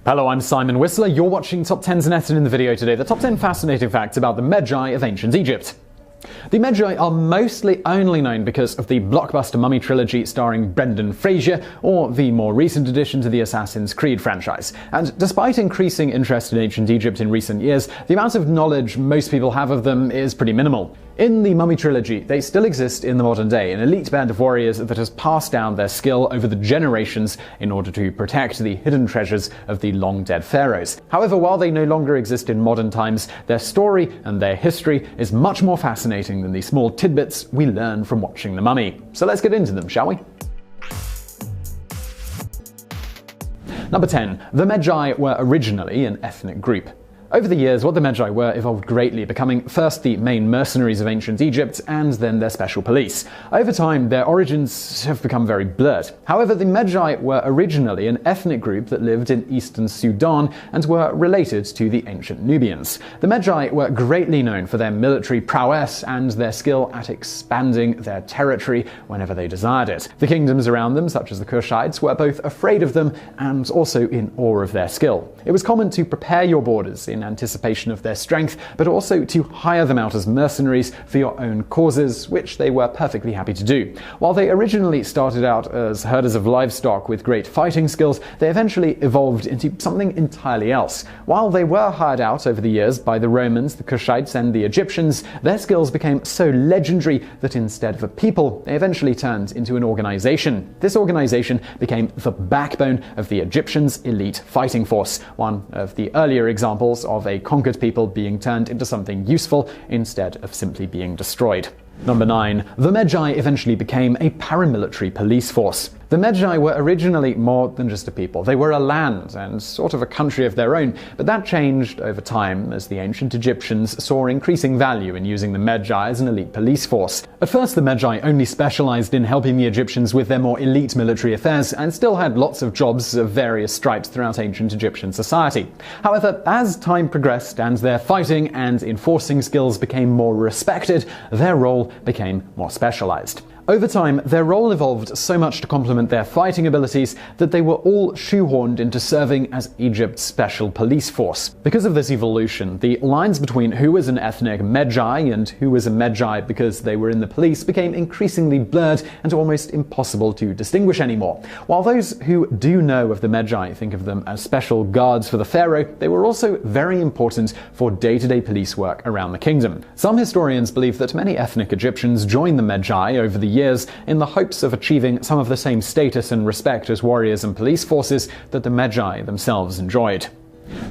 Hello, I'm Simon Whistler. You're watching Top 10's Net, and in the video today, the top 10 fascinating facts about the Medjay of ancient Egypt. The Medjay are mostly only known because of the blockbuster Mummy trilogy starring Brendan Fraser, or the more recent addition to the Assassin's Creed franchise. And despite increasing interest in ancient Egypt in recent years, the amount of knowledge most people have of them is pretty minimal. In the Mummy trilogy, they still exist in the modern day, an elite band of warriors that has passed down their skill over the generations in order to protect the hidden treasures of the long-dead pharaohs. However, while they no longer exist in modern times, their story and their history is much more fascinating than the small tidbits we learn from watching The Mummy. So let's get into them, shall we? Number 10. The Medjay were originally an ethnic group. Over the years, what the Medjay were evolved greatly, becoming first the main mercenaries of ancient Egypt and then their special police. Over time, their origins have become very blurred. However, the Medjay were originally an ethnic group that lived in eastern Sudan and were related to the ancient Nubians. The Medjay were greatly known for their military prowess and their skill at expanding their territory whenever they desired it. The kingdoms around them, such as the Kushites, were both afraid of them and also in awe of their skill. It was common to prepare your borders in anticipation of their strength, but also to hire them out as mercenaries for your own causes, which they were perfectly happy to do. While they originally started out as herders of livestock with great fighting skills, they eventually evolved into something entirely else. While they were hired out over the years by the Romans, the Kushites, and the Egyptians, their skills became so legendary that instead of a people, they eventually turned into an organization. This organization became the backbone of the Egyptians' elite fighting force, one of the earlier examples of a conquered people being turned into something useful instead of simply being destroyed. Number 9. The Medjay eventually became a paramilitary police force. The Medjay were originally more than just a people. They were a land and sort of a country of their own, but that changed over time as the ancient Egyptians saw increasing value in using the Medjay as an elite police force. At first, the Medjay only specialized in helping the Egyptians with their more elite military affairs and still had lots of jobs of various stripes throughout ancient Egyptian society. However, as time progressed and their fighting and enforcing skills became more respected, their role became more specialized. Over time, their role evolved so much to complement their fighting abilities that they were all shoehorned into serving as Egypt's special police force. Because of this evolution, the lines between who was an ethnic Medjay and who was a Medjay because they were in the police became increasingly blurred and almost impossible to distinguish anymore. While those who do know of the Medjay think of them as special guards for the pharaoh, they were also very important for day-to-day police work around the kingdom. Some historians believe that many ethnic Egyptians joined the Medjay over the years in the hopes of achieving some of the same status and respect as warriors and police forces that the Medjay themselves enjoyed.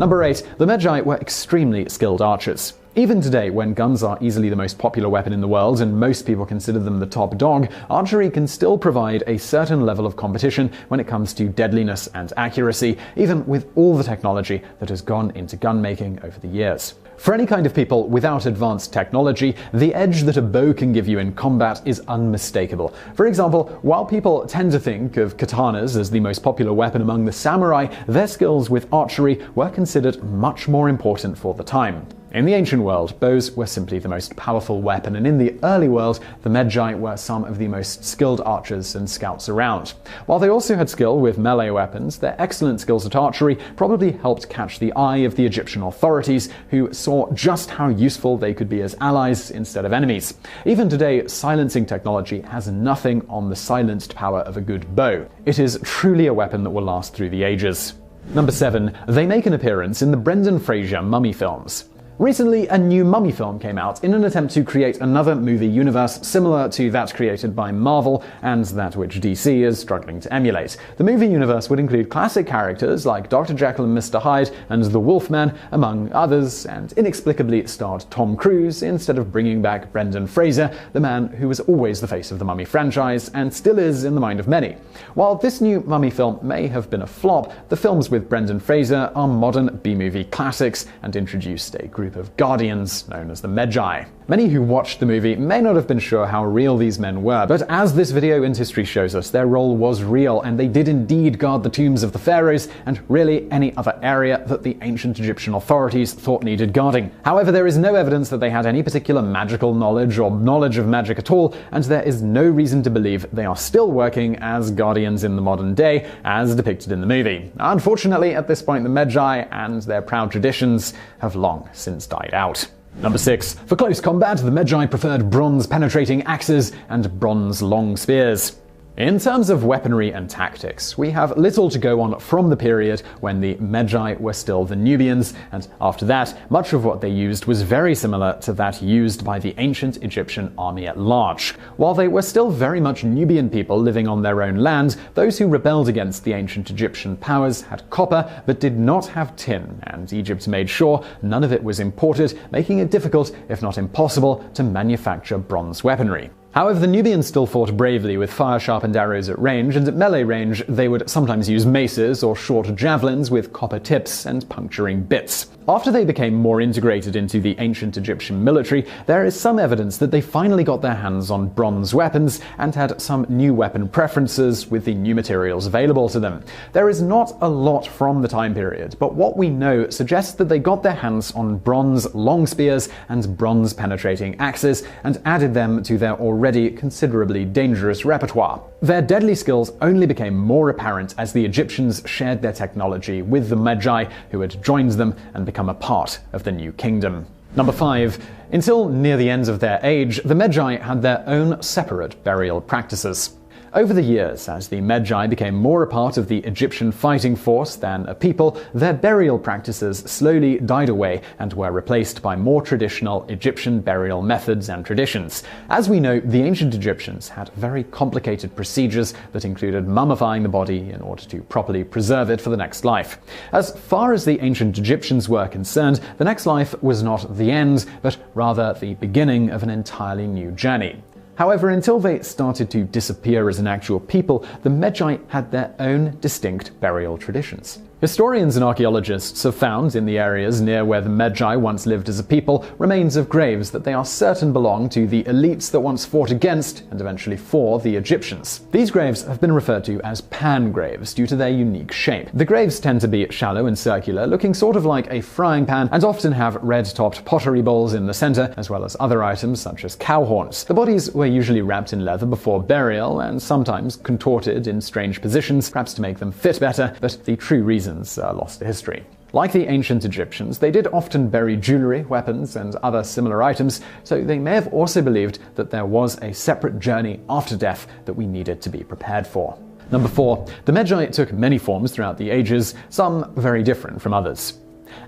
Number 8. The Medjay were extremely skilled archers. Even today, when guns are easily the most popular weapon in the world and most people consider them the top dog, archery can still provide a certain level of competition when it comes to deadliness and accuracy, even with all the technology that has gone into gun making over the years. For any kind of people without advanced technology, the edge that a bow can give you in combat is unmistakable. For example, while people tend to think of katanas as the most popular weapon among the samurai, their skills with archery were considered much more important for the time. In the ancient world, bows were simply the most powerful weapon, and in the early world, the Medjay were some of the most skilled archers and scouts around. While they also had skill with melee weapons, their excellent skills at archery probably helped catch the eye of the Egyptian authorities, who saw just how useful they could be as allies instead of enemies. Even today, silencing technology has nothing on the silenced power of a good bow. It is truly a weapon that will last through the ages. Number 7. They make an appearance in the Brendan Fraser Mummy films. Recently, a new Mummy film came out in an attempt to create another movie universe similar to that created by Marvel and that which DC is struggling to emulate. The movie universe would include classic characters like Dr. Jekyll and Mr. Hyde and the Wolfman, among others, and inexplicably starred Tom Cruise instead of bringing back Brendan Fraser, the man who was always the face of the Mummy franchise and still is in the mind of many. While this new Mummy film may have been a flop, the films with Brendan Fraser are modern B-movie classics and introduced a group group of guardians known as the Medjay. Many who watched the movie may not have been sure how real these men were, but as this video in history shows us, their role was real, and they did indeed guard the tombs of the pharaohs and really any other area that the ancient Egyptian authorities thought needed guarding. However, there is no evidence that they had any particular magical knowledge or knowledge of magic at all, and there is no reason to believe they are still working as guardians in the modern day, as depicted in the movie. Unfortunately, at this point, the Medjay and their proud traditions have long since died out. Number 6. For close combat, the Medjay preferred bronze-penetrating axes and bronze long spears. In terms of weaponry and tactics, we have little to go on from the period when the Medjay were still the Nubians, and after that, much of what they used was very similar to that used by the ancient Egyptian army at large. While they were still very much Nubian people living on their own land, those who rebelled against the ancient Egyptian powers had copper but did not have tin, and Egypt made sure none of it was imported, making it difficult, if not impossible, to manufacture bronze weaponry. However, the Nubians still fought bravely with fire-sharpened arrows at range, and at melee range they would sometimes use maces or short javelins with copper tips and puncturing bits. After they became more integrated into the ancient Egyptian military, there is some evidence that they finally got their hands on bronze weapons and had some new weapon preferences with the new materials available to them. There is not a lot from the time period, but what we know suggests that they got their hands on bronze long spears and bronze penetrating axes and added them to their already considerably dangerous repertoire. Their deadly skills only became more apparent as the Egyptians shared their technology with the Medjay, who had joined them and become a part of the new kingdom. Number 5. Until near the end of their age, the Medjay had their own separate burial practices. Over the years, as the Medjay became more a part of the Egyptian fighting force than a people, their burial practices slowly died away and were replaced by more traditional Egyptian burial methods and traditions. As we know, the ancient Egyptians had very complicated procedures that included mummifying the body in order to properly preserve it for the next life. As far as the ancient Egyptians were concerned, the next life was not the end, but rather the beginning of an entirely new journey. However, until they started to disappear as an actual people, the Medjay had their own distinct burial traditions. Historians and archaeologists have found, in the areas near where the Medjay once lived as a people, remains of graves that they are certain belong to the elites that once fought against, and eventually for, the Egyptians. These graves have been referred to as pan graves due to their unique shape. The graves tend to be shallow and circular, looking sort of like a frying pan, and often have red-topped pottery bowls in the center, as well as other items such as cow horns. The bodies were usually wrapped in leather before burial, and sometimes contorted in strange positions, perhaps to make them fit better, but the true reasons are lost to history. Like the ancient Egyptians, they did often bury jewelry, weapons, and other similar items, so they may have also believed that there was a separate journey after death that we needed to be prepared for. Number 4. The Medjay took many forms throughout the ages, some very different from others.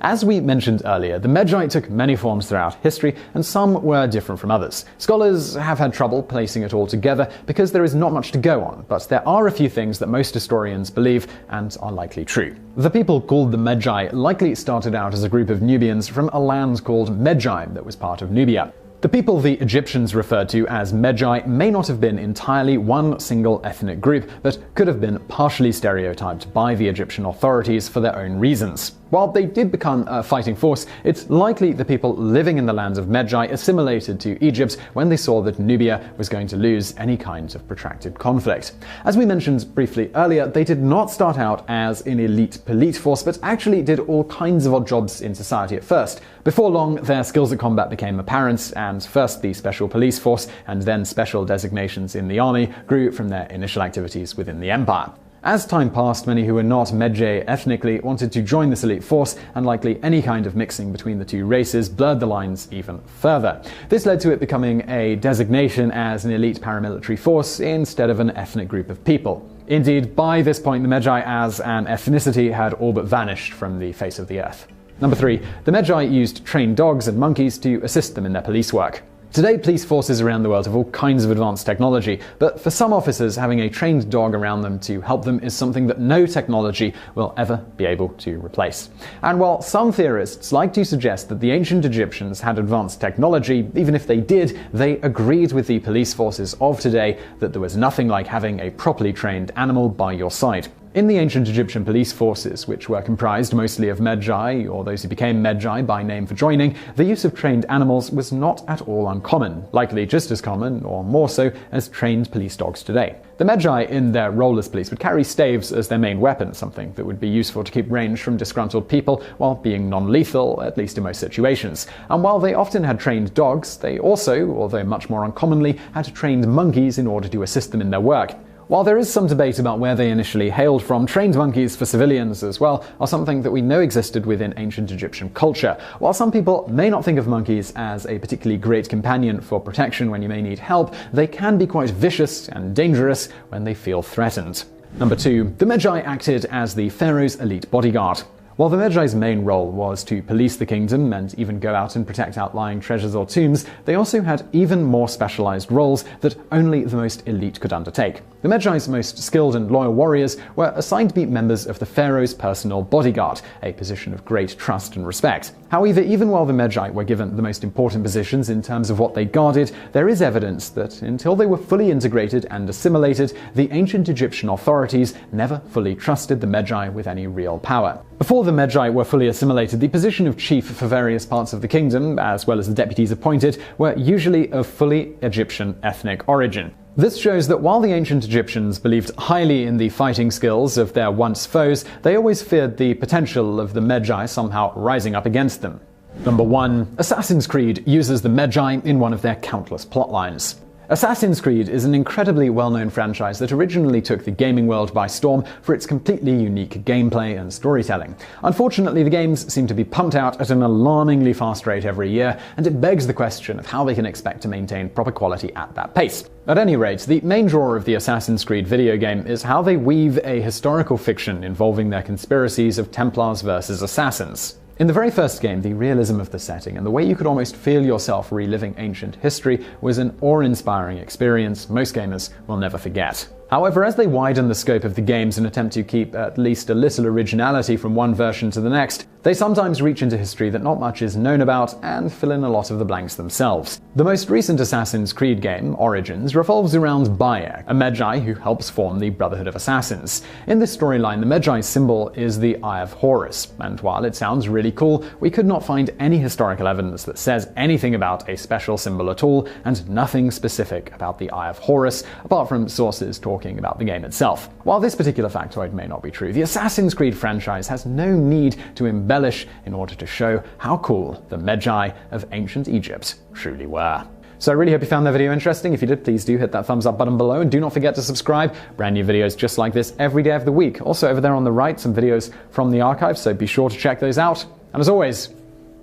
As we mentioned earlier, the Medjay took many forms throughout history, and some were different from others. Scholars have had trouble placing it all together because there is not much to go on, but there are a few things that most historians believe and are likely true. The people called the Medjay likely started out as a group of Nubians from a land called Medjay that was part of Nubia. The people the Egyptians referred to as Medjay may not have been entirely one single ethnic group, but could have been partially stereotyped by the Egyptian authorities for their own reasons. While they did become a fighting force, it's likely the people living in the lands of Medjay assimilated to Egypt when they saw that Nubia was going to lose any kind of protracted conflict. As we mentioned briefly earlier, they did not start out as an elite police force, but actually did all kinds of odd jobs in society at first. Before long, their skills at combat became apparent, and first the special police force and then special designations in the army grew from their initial activities within the empire. As time passed, many who were not Medjay ethnically wanted to join this elite force, and likely any kind of mixing between the two races blurred the lines even further. This led to it becoming a designation as an elite paramilitary force instead of an ethnic group of people. Indeed, by this point, the Medjay as an ethnicity had all but vanished from the face of the earth. Number 3. The Medjay used trained dogs and monkeys to assist them in their police work. Today, police forces around the world have all kinds of advanced technology, but for some officers, having a trained dog around them to help them is something that no technology will ever be able to replace. And while some theorists like to suggest that the ancient Egyptians had advanced technology, even if they did, they agreed with the police forces of today that there was nothing like having a properly trained animal by your side. In the ancient Egyptian police forces, which were comprised mostly of Medjay, or those who became Medjay by name for joining, the use of trained animals was not at all uncommon, likely just as common, or more so, as trained police dogs today. The Medjay in their role as police would carry staves as their main weapon, something that would be useful to keep range from disgruntled people while being non-lethal, at least in most situations. And while they often had trained dogs, they also, although much more uncommonly, had trained monkeys in order to assist them in their work. While there is some debate about where they initially hailed from, trained monkeys for civilians as well are something that we know existed within ancient Egyptian culture. While some people may not think of monkeys as a particularly great companion for protection when you may need help, they can be quite vicious and dangerous when they feel threatened. Number 2. The Medjay acted as the pharaoh's elite bodyguard. While the Medjay's main role was to police the kingdom and even go out and protect outlying treasures or tombs, they also had even more specialized roles that only the most elite could undertake. The Medjay's most skilled and loyal warriors were assigned to be members of the pharaoh's personal bodyguard, a position of great trust and respect. However, even while the Medjay were given the most important positions in terms of what they guarded, there is evidence that until they were fully integrated and assimilated, the ancient Egyptian authorities never fully trusted the Medjay with any real power. Before the Medjay were fully assimilated, the position of chief for various parts of the kingdom, as well as the deputies appointed, were usually of fully Egyptian ethnic origin. This shows that while the ancient Egyptians believed highly in the fighting skills of their once foes, they always feared the potential of the Medjay somehow rising up against them. Number 1. Assassin's Creed uses the Medjay in one of their countless plotlines. Assassin's Creed is an incredibly well-known franchise that originally took the gaming world by storm for its completely unique gameplay and storytelling. Unfortunately, the games seem to be pumped out at an alarmingly fast rate every year, and it begs the question of how they can expect to maintain proper quality at that pace. At any rate, the main draw of the Assassin's Creed video game is how they weave a historical fiction involving their conspiracies of Templars versus Assassins. In the very first game, the realism of the setting and the way you could almost feel yourself reliving ancient history was an awe-inspiring experience most gamers will never forget. However, as they widen the scope of the games and attempt to keep at least a little originality from one version to the next, they sometimes reach into history that not much is known about and fill in a lot of the blanks themselves. The most recent Assassin's Creed game, Origins, revolves around Bayek, a Medjay who helps form the Brotherhood of Assassins. In this storyline, the Medjay symbol is the Eye of Horus, and while it sounds really cool, we could not find any historical evidence that says anything about a special symbol at all, and nothing specific about the Eye of Horus, apart from sources talking about the game itself. While this particular factoid may not be true, the Assassin's Creed franchise has no need to embellish in order to show how cool the Medjay of ancient Egypt truly were. So I really hope you found that video interesting. If you did, please do hit that thumbs up button below, and do not forget to subscribe. Brand new videos just like this every day of the week. Also over there on the right, some videos from the archive, so be sure to check those out. And as always,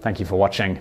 thank you for watching.